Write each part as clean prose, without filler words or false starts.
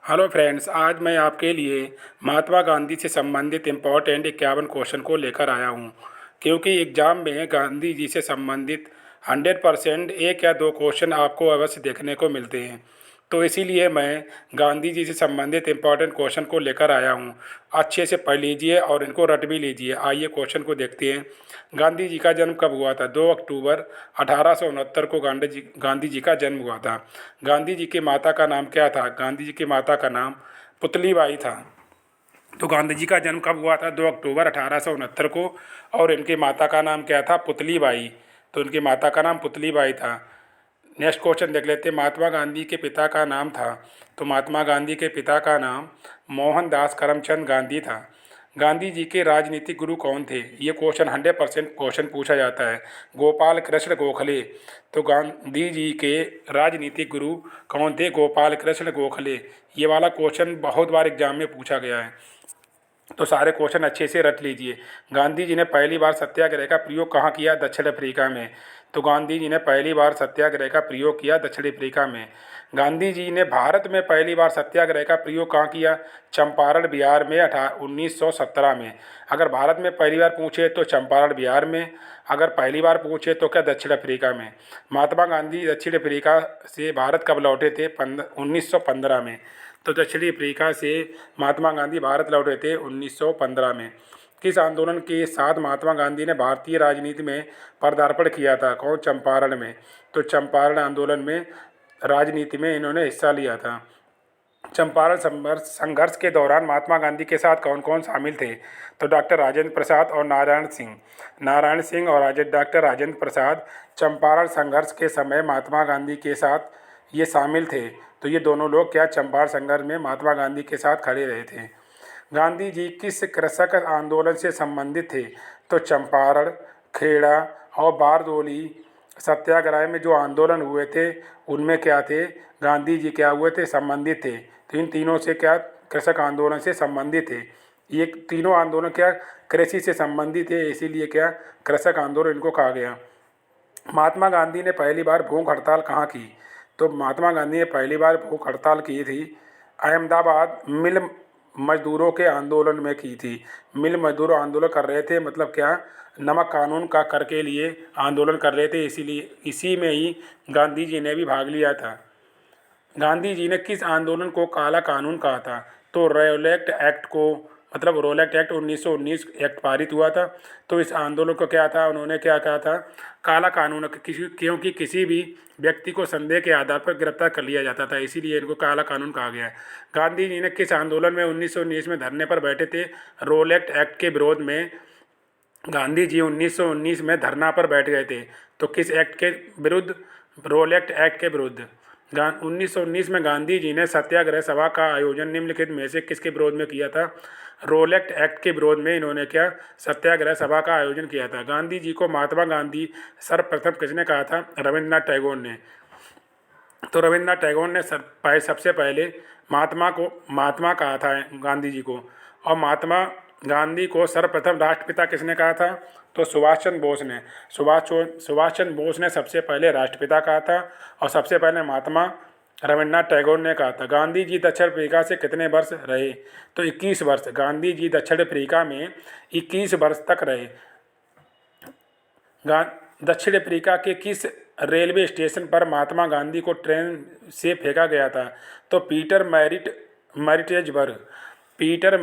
Hello friends, आज मैं आपके लिए महात्मा गांधी से संबंधित इम्पोर्टेंट 51 क्वेश्चन को लेकर आया हूँ। क्योंकि एग्ज़ाम में गांधी जी से संबंधित 100% एक या दो क्वेश्चन आपको अवश्य देखने को मिलते हैं। तो इसीलिए मैं गांधी जी से संबंधित इम्पोर्टेंट क्वेश्चन को लेकर आया हूँ। अच्छे से पढ़ लीजिए और इनको रट भी लीजिए। आइए क्वेश्चन को देखते हैं। गांधी जी का जन्म कब हुआ था? 2 अक्टूबर 1869 को गांधी जी का जन्म हुआ था। गांधी जी की माता का नाम क्या था? गांधी जी की माता का नाम पुतलीबाई था। तो गांधी जी का जन्म कब हुआ था? 2 अक्टूबर 1869 को। और इनकी माता का नाम क्या था? पुतलीबाई। तो इनकी माता का नाम पुतलीबाई था। नेक्स्ट क्वेश्चन देख लेते हैं। महात्मा गांधी के पिता का नाम था। तो महात्मा गांधी के पिता का नाम मोहनदास करमचंद गांधी था। गांधी जी के राजनीतिक गुरु कौन थे? ये क्वेश्चन 100% क्वेश्चन पूछा जाता है। गोपाल कृष्ण गोखले। तो गांधी जी के राजनीतिक गुरु कौन थे? गोपाल कृष्ण गोखले। ये वाला क्वेश्चन बहुत बार एग्जाम में पूछा गया है, तो सारे क्वेश्चन अच्छे से रट लीजिए। गांधी जी ने पहली बार सत्याग्रह का प्रयोग कहाँ किया? दक्षिण अफ्रीका में। तो गांधी जी ने पहली बार सत्याग्रह का प्रयोग किया दक्षिण अफ्रीका में। गांधी जी ने भारत में पहली बार सत्याग्रह का प्रयोग कहाँ किया? चंपारण बिहार में 1917 में। अगर भारत में पहली बार पूछे तो चंपारण बिहार में, अगर पहली बार पूछे तो क्या दक्षिण अफ्रीका में। महात्मा गांधी दक्षिण अफ्रीका से भारत कब लौटे थे? 1915 में। तो दक्षिणी अफ्रीका से महात्मा गांधी भारत लौटे थे 1915 में। किस आंदोलन के साथ महात्मा गांधी ने भारतीय राजनीति में पदार्पण किया था? कौन? चंपारण में। तो चंपारण आंदोलन में राजनीति में इन्होंने हिस्सा लिया था। चंपारण संघर्ष के दौरान महात्मा गांधी के साथ कौन कौन शामिल थे? तो डॉक्टर राजेंद्र प्रसाद और नारायण सिंह। नारायण सिंह और डॉक्टर राजेंद्र प्रसाद चंपारण संघर्ष के समय महात्मा गांधी के साथ ये शामिल थे। तो ये दोनों लोग क्या चंपारण संघर्ष में महात्मा गांधी के साथ खड़े रहे थे। गांधी जी किस कृषक आंदोलन से संबंधित थे? तो चंपारण, खेड़ा और बारदोली सत्याग्रह में जो आंदोलन हुए थे उनमें क्या थे? गांधी जी क्या हुए थे? संबंधित थे। तो इन तीनों से क्या कृषक आंदोलन से संबंधित थे। ये तीनों आंदोलन क्या कृषि से संबंधित है, इसीलिए क्या कृषक आंदोलन इनको कहा गया। महात्मा गांधी ने पहली बार भूख हड़ताल कहाँ की? तो महात्मा गांधी ने पहली बार भूख हड़ताल की थी अहमदाबाद मिल मजदूरों के आंदोलन में की थी। मिल मजदूर आंदोलन कर रहे थे, मतलब क्या नमक कानून का कर के लिए आंदोलन कर रहे थे, इसीलिए इसी में ही गांधी जी ने भी भाग लिया था। गांधी जी ने किस आंदोलन को काला कानून कहा था? तो रोलेक्ट एक्ट को, मतलब रोलेक्ट एक्ट 1919 एक्ट पारित हुआ था। तो इस आंदोलन को क्या था? उन्होंने क्या कहा था? काला कानून। क्योंकि किसी भी व्यक्ति को संदेह के आधार पर गिरफ्तार कर लिया जाता था, इसीलिए इनको काला कानून कहा गया है। गांधी जी ने किस आंदोलन में 1919 में धरने पर बैठे थे? रोलेक्ट एक्ट के विरोध में गांधी जी 1919 में धरना पर बैठ गए थे। तो किस एक्ट के विरुद्ध? रोलेक्ट एक्ट के विरुद्ध। 1919 में गांधी जी ने सत्याग्रह सभा का आयोजन निम्नलिखित में से किसके विरोध में किया था? रोलेक्ट एक्ट के विरोध में इन्होंने क्या सत्याग्रह सभा का आयोजन किया था। गांधी जी को महात्मा गांधी सर्वप्रथम किसने कहा था? रविन्द्रनाथ टैगोर ने। तो रविन्द्रनाथ टैगोर ने सबसे पहले महात्मा कहा था गांधी जी को। और महात्मा गांधी को सर्वप्रथम राष्ट्रपिता किसने कहा था? तो सुभाष चंद्र बोस ने। सुभाष चंद्र बोस ने सबसे पहले राष्ट्रपिता कहा था और सबसे पहले महात्मा रविन्द्रनाथ टैगोर ने कहा था। गांधी जी दक्षिण अफ्रीका से कितने वर्ष रहे? तो 21 वर्ष। गांधी जी दक्षिण अफ्रीका में 21 वर्ष तक रहे। दक्षिण अफ्रीका के किस रेलवे स्टेशन पर महात्मा गांधी को ट्रेन से फेंका गया था? तो पीटर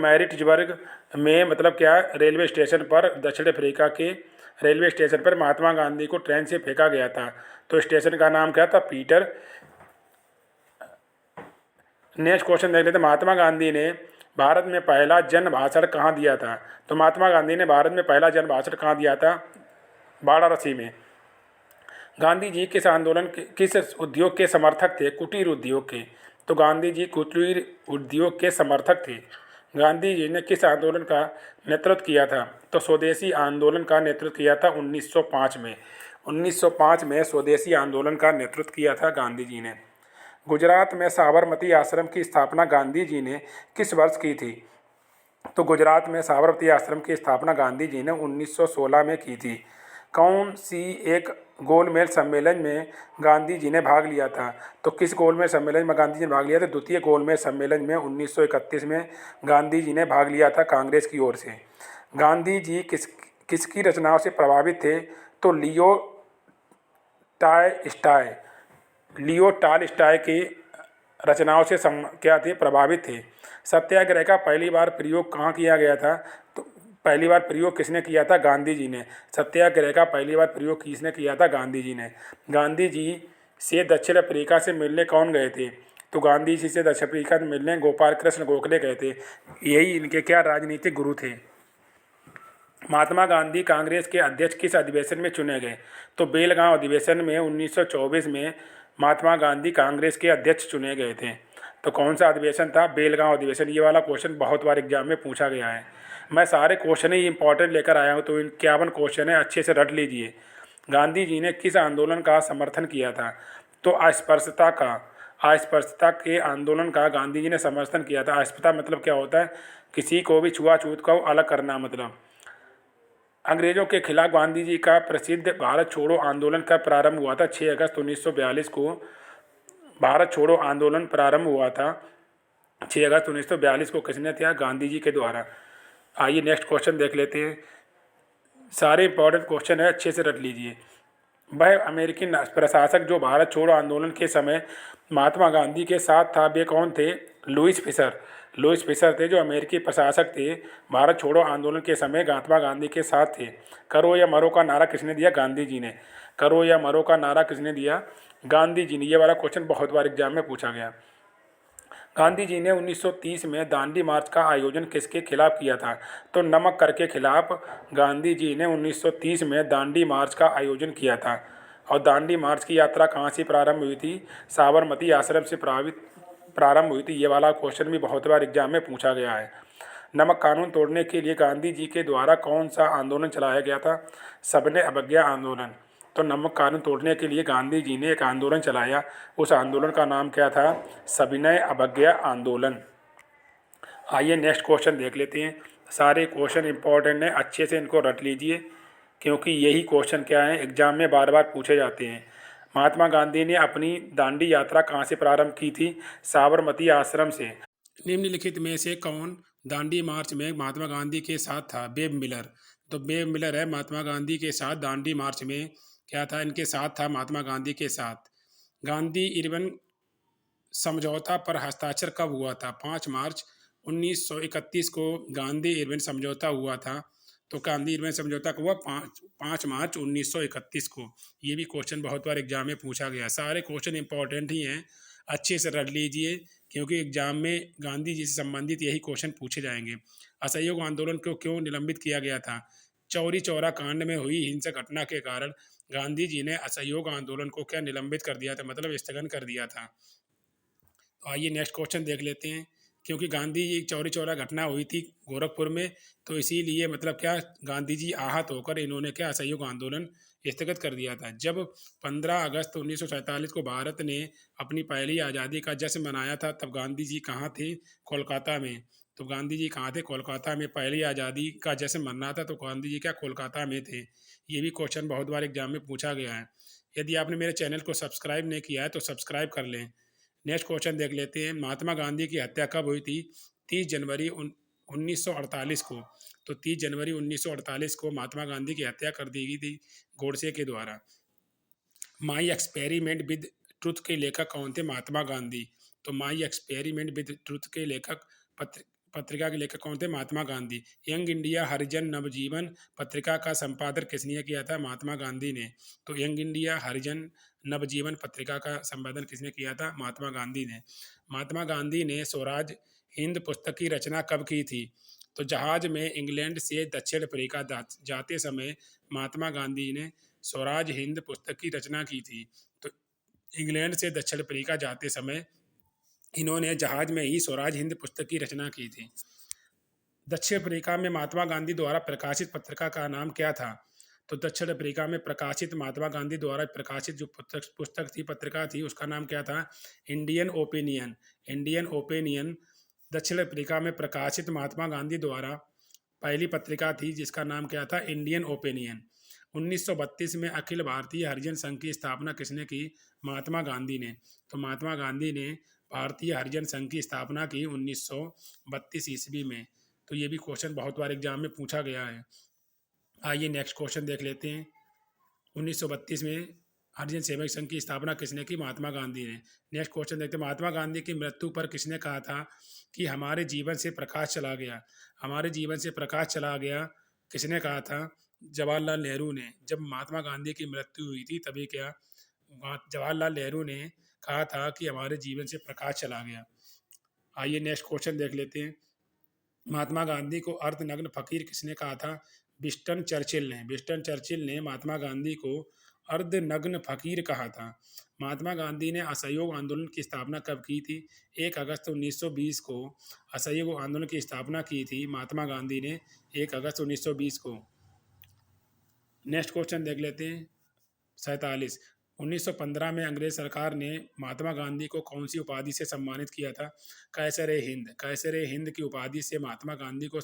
मैरिट्सबर्ग में, मतलब क्या रेलवे स्टेशन पर, दक्षिण अफ्रीका के रेलवे स्टेशन पर महात्मा गांधी को ट्रेन से फेंका गया था। तो स्टेशन का नाम क्या था? पीटर। नेक्स्ट क्वेश्चन देख लेते हैं। महात्मा गांधी ने भारत में पहला जन भाषण कहाँ दिया था? तो महात्मा गांधी ने भारत में पहला जन भाषण कहाँ दिया था? वाराणसी में। गांधी जी किस उद्योग के समर्थक थे? कुटीर उद्योग के। तो गांधी जी कुटीर उद्योग के समर्थक थे। गांधी जी ने किस आंदोलन का नेतृत्व किया था? तो स्वदेशी आंदोलन का नेतृत्व किया था 1905 में। 1905 में स्वदेशी आंदोलन का नेतृत्व किया था गांधी जी ने। गुजरात में साबरमती आश्रम की स्थापना गांधी जी ने किस वर्ष की थी? तो गुजरात में साबरमती आश्रम की स्थापना गांधी जी ने 1916 में की थी। कौन सी एक गोलमेज सम्मेलन में गांधी जी ने भाग लिया था? तो किस गोलमेज सम्मेलन में गांधी जी ने भाग लिया था? द्वितीय गोलमेज सम्मेलन में 1931 में गांधी जी ने भाग लिया था कांग्रेस की ओर से। गांधी जी किसकी रचनाओं से प्रभावित थे? तो टाय लियो टालस्टॉय की रचनाओं से क्या थे? प्रभावित थे। सत्याग्रह का पहली बार प्रयोग कहाँ किया गया था? तो पहली बार प्रयोग किसने किया था? गांधी जी ने। सत्याग्रह का पहली बार प्रयोग किसने किया था? गांधी जी ने। गांधी जी से दक्षिण अफ्रीका से मिलने कौन गए थे? तो गांधी जी से दक्षिण अफ्रीका से मिलने गोपाल कृष्ण गोखले गए थे। यही इनके क्या राजनीतिक गुरु थे। महात्मा गांधी कांग्रेस के अध्यक्ष किस अधिवेशन में चुने गए? तो बेलगांव अधिवेशन में 1924 में महात्मा गांधी कांग्रेस के अध्यक्ष चुने गए थे। तो कौन सा अधिवेशन था? बेलगांव अधिवेशन। ये वाला क्वेश्चन बहुत बार एग्जाम में पूछा गया है। मैं सारे क्वेश्चन ही इंपॉर्टेंट लेकर आया हूँ, तो 51 क्वेश्चन है, अच्छे से रट लीजिए। गांधी जी ने किस आंदोलन का समर्थन किया था? तो अस्पृश्यता के आंदोलन का गांधी जी ने समर्थन किया था। अस्पृश्यता मतलब क्या होता है? किसी को भी छुआछूत को अलग करना मतलब। अंग्रेजों के खिलाफ गांधी जी का प्रसिद्ध भारत छोड़ो आंदोलन कब प्रारंभ हुआ था? 6 अगस्त 1942 को भारत छोड़ो आंदोलन प्रारंभ हुआ था। 6 अगस्त 1942 को किसने किया? गांधी जी के द्वारा। आइए नेक्स्ट क्वेश्चन देख लेते हैं। सारे इंपॉर्टेंट क्वेश्चन है, अच्छे से रट लीजिए। वह अमेरिकी प्रशासक जो भारत छोड़ो आंदोलन के समय महात्मा गांधी के साथ था, वे कौन थे? Louis Fisher. लुइस फिशर थे जो अमेरिकी प्रशासक थे, भारत छोड़ो आंदोलन के समय महात्मा गांधी के साथ थे। करो या मरो का नारा किसने दिया? गांधी जी ने। करो या मरो का नारा किसने दिया? गांधी जी ने। ये वाला क्वेश्चन बहुत बार एग्जाम में पूछा गया। गांधी जी ने 1930 में दांडी मार्च का आयोजन किसके खिलाफ किया था? तो नमक कर के खिलाफ गांधी जी ने 1930 में दांडी मार्च का आयोजन किया था। और दांडी मार्च की यात्रा कहाँ से प्रारंभ हुई थी? साबरमती आश्रम से प्रारंभ हुई थी। ये वाला क्वेश्चन भी बहुत बार एग्जाम में पूछा गया है। नमक कानून तोड़ने के लिए गांधी जी के द्वारा कौन सा आंदोलन चलाया गया था? सविनय अवज्ञा आंदोलन। तो नमक कानून तोड़ने के लिए गांधी जी ने एक आंदोलन चलाया। उस आंदोलन का नाम क्या था? सविनय अवज्ञा आंदोलन। आइए नेक्स्ट क्वेश्चन देख लेते हैं। सारे क्वेश्चन इंपॉर्टेंट हैं, अच्छे से इनको रट लीजिए, क्योंकि यही क्वेश्चन क्या है एग्जाम में बार बार पूछे जाते हैं। महात्मा गांधी ने अपनी दांडी यात्रा कहाँ से प्रारंभ की थी? साबरमती आश्रम से। निम्नलिखित में से कौन दांडी मार्च में महात्मा गांधी के साथ था? Webb Miller. तो बेब मिलर है महात्मा गांधी के साथ दांडी मार्च में क्या था? इनके साथ था महात्मा गांधी के साथ। गांधी इरविन समझौता पर हस्ताक्षर कब हुआ था? 5 मार्च 1931 को गांधी इरविन समझौता हुआ था। तो गांधी इरविन समझौता कब हुआ? 5 मार्च 1931 को। ये भी क्वेश्चन बहुत बार एग्जाम में पूछा गया। सारे क्वेश्चन इंपॉर्टेंट ही हैं, अच्छे से रट लीजिए, क्योंकि एग्जाम में गांधी जी से संबंधित यही क्वेश्चन पूछे जाएंगे। असहयोग आंदोलन को क्यों निलंबित किया गया था? चौरी चौरा कांड में हुई हिंसक घटना के कारण गांधी जी ने असहयोग आंदोलन को क्या निलंबित कर दिया था, मतलब स्थगन कर दिया था। तो आइए नेक्स्ट क्वेश्चन देख लेते हैं। क्योंकि गांधी जी चौरी चौरा घटना हुई थी गोरखपुर में, तो इसीलिए मतलब क्या गांधी जी आहत होकर इन्होंने क्या असहयोग आंदोलन स्थगित कर दिया था। जब 15 अगस्त 1947 को भारत ने अपनी पहली आज़ादी का जश्न मनाया था, तब गांधी जी कहाँ थे? कोलकाता में। तो गांधी जी कहाँ थे? कोलकाता में। पहली आज़ादी का जश्न मनाना था तो गांधी जी क्या कोलकाता में थे। ये भी क्वेश्चन बहुत बार एग्जाम में पूछा गया है। यदि आपने मेरे चैनल को सब्सक्राइब नहीं किया है तो सब्सक्राइब कर लें। नेक्स्ट क्वेश्चन देख लेते हैं। महात्मा गांधी की हत्या कब हुई थी? 30 जनवरी 1948 को। तो 30 जनवरी 1948 को महात्मा गांधी की हत्या कर दी गई थी गोडसे के द्वारा। माई एक्सपेरिमेंट विद ट्रुथ के लेखक कौन थे? महात्मा गांधी। तो माई एक्सपेरिमेंट विद ट्रुथ के लेखक पत्रिका के लेखक कौन थे? महात्मा गांधी। यंग इंडिया हरिजन नवजीवन पत्रिका का संपादन किसने किया था? महात्मा गांधी ने। तो यंग इंडिया हरिजन नवजीवन पत्रिका का संपादन किसने किया था? महात्मा गांधी ने। महात्मा गांधी ने स्वराज हिंद पुस्तक की रचना कब की थी? तो जहाज में इंग्लैंड से दक्षिण अफ्रीका जाते समय महात्मा गांधी ने स्वराज हिंद पुस्तक की रचना की थी। तो इंग्लैंड से दक्षिण अफ्रीका जाते समय इन्होंने जहाज में ही स्वराज हिंद पुस्तक की रचना की थी। दक्षिण अफ्रीका में महात्मा गांधी द्वारा प्रकाशित पत्रिका का नाम क्या था? तो दक्षिण अफ्रीका में प्रकाशित महात्मा गांधी द्वारा प्रकाशित जो पुस्तक थी, पत्रिका थी, उसका नाम क्या था? Indian opinion. इंडियन ओपिनियन दक्षिण अफ्रीका में प्रकाशित महात्मा गांधी द्वारा पहली पत्रिका थी, जिसका नाम क्या था? Indian opinion. 1932 में अखिल भारतीय हरिजन संघ की स्थापना किसने की? महात्मा गांधी ने। तो महात्मा गांधी ने भारतीय हरिजन संघ की स्थापना की 1932 ईस्वी में। तो ये भी क्वेश्चन बहुत बार एग्जाम में पूछा गया है। आइए नेक्स्ट क्वेश्चन देख लेते हैं। 1932 में हरिजन सेवक संघ की स्थापना किसने की? महात्मा गांधी ने। नेक्स्ट क्वेश्चन देखते हैं। महात्मा गांधी की मृत्यु पर किसने कहा था कि हमारे जीवन से प्रकाश चला गया? हमारे जीवन से प्रकाश चला गया किसने कहा था? जवाहरलाल नेहरू ने। जब महात्मा गांधी की मृत्यु हुई थी तभी क्या जवाहरलाल नेहरू ने कहा था कि हमारे जीवन से प्रकाश चला गया। आइए नेक्स्ट क्वेश्चन देख लेते हैं। महात्मा गांधी को अर्धनग्न फकीर किसने कहा था? विंस्टन चर्चिल ने। विंस्टन चर्चिल ने महात्मा गांधी को अर्धनग्न फकीर कहा था। महात्मा गांधी ने असहयोग आंदोलन की स्थापना कब की थी? 1 अगस्त 1920 को असहयोग आंदोलन की स्थापना की थी महात्मा गांधी ने 1 अगस्त 1920 को। नेक्स्ट क्वेश्चन देख लेते हैं। 47 1915 में अंग्रेज सरकार ने महात्मा गांधी को कौन सी उपाधि से सम्मानित किया था? कैसर ए हिंद। कैसर ए हिंद की उपाधि से महात्मा गांधी को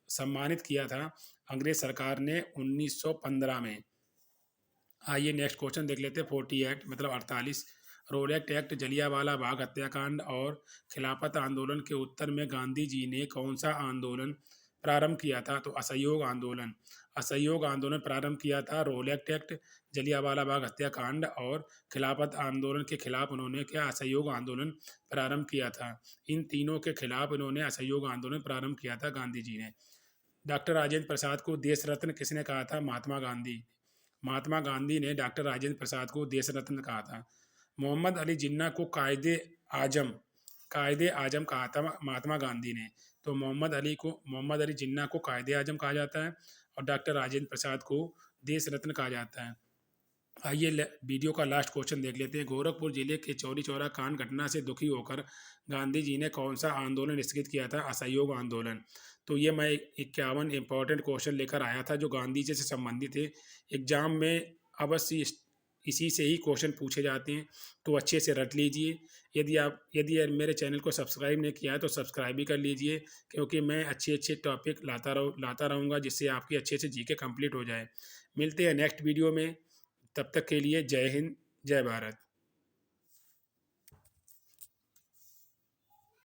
सम्मानित किया था अंग्रेज सरकार ने 1915 में। आइए नेक्स्ट क्वेश्चन देख लेते हैं। 48 मतलब 48 रोलेक्ट एक्ट, जलियांवाला बाग हत्याकांड और खिलाफत आंदोलन के उत्तर में गांधी जी ने कौन सा आंदोलन प्रारंभ किया था? तो असहयोग आंदोलन। असहयोग आंदोलन प्रारंभ किया था। रोलेक्ट एक्ट, जलियांवाला बाग हत्याकांड और खिलाफत आंदोलन के खिलाफ उन्होंने क्या असहयोग आंदोलन प्रारंभ किया था? इन तीनों के खिलाफ इन्होंने असहयोग आंदोलन प्रारंभ किया था गांधी जी ने। डॉक्टर राजेंद्र प्रसाद को देश रत्न किसने कहा था? महात्मा गांधी। महात्मा गांधी ने डॉक्टर राजेंद्र प्रसाद को देश रत्न कहा था। मोहम्मद अली जिन्ना को कायदे आजम कहा था महात्मा गांधी ने। तो मोहम्मद अली जिन्ना को कायदे आजम कहा जाता है और डॉक्टर राजेंद्र प्रसाद को देश रत्न कहा जाता है। आइए वीडियो का लास्ट क्वेश्चन देख लेते हैं। गोरखपुर जिले के चौरी चौरा कांड घटना से दुखी होकर गांधी जी ने कौन सा आंदोलन स्थगित किया था? असहयोग आंदोलन। तो ये मैं 51 इंपॉर्टेंट क्वेश्चन लेकर आया था जो गांधी जी से संबंधित है। एग्जाम में अवश्य इसी से ही क्वेश्चन पूछे जाते हैं, तो अच्छे से रट लीजिए। यदि मेरे चैनल को सब्सक्राइब नहीं किया है तो सब्सक्राइब भी कर लीजिए, क्योंकि मैं अच्छे अच्छे टॉपिक लाता रहूँगा जिससे आपकी अच्छे से जीके कंप्लीट हो जाए। मिलते हैं नेक्स्ट वीडियो में, तब तक के लिए जय हिंद, जय भारत।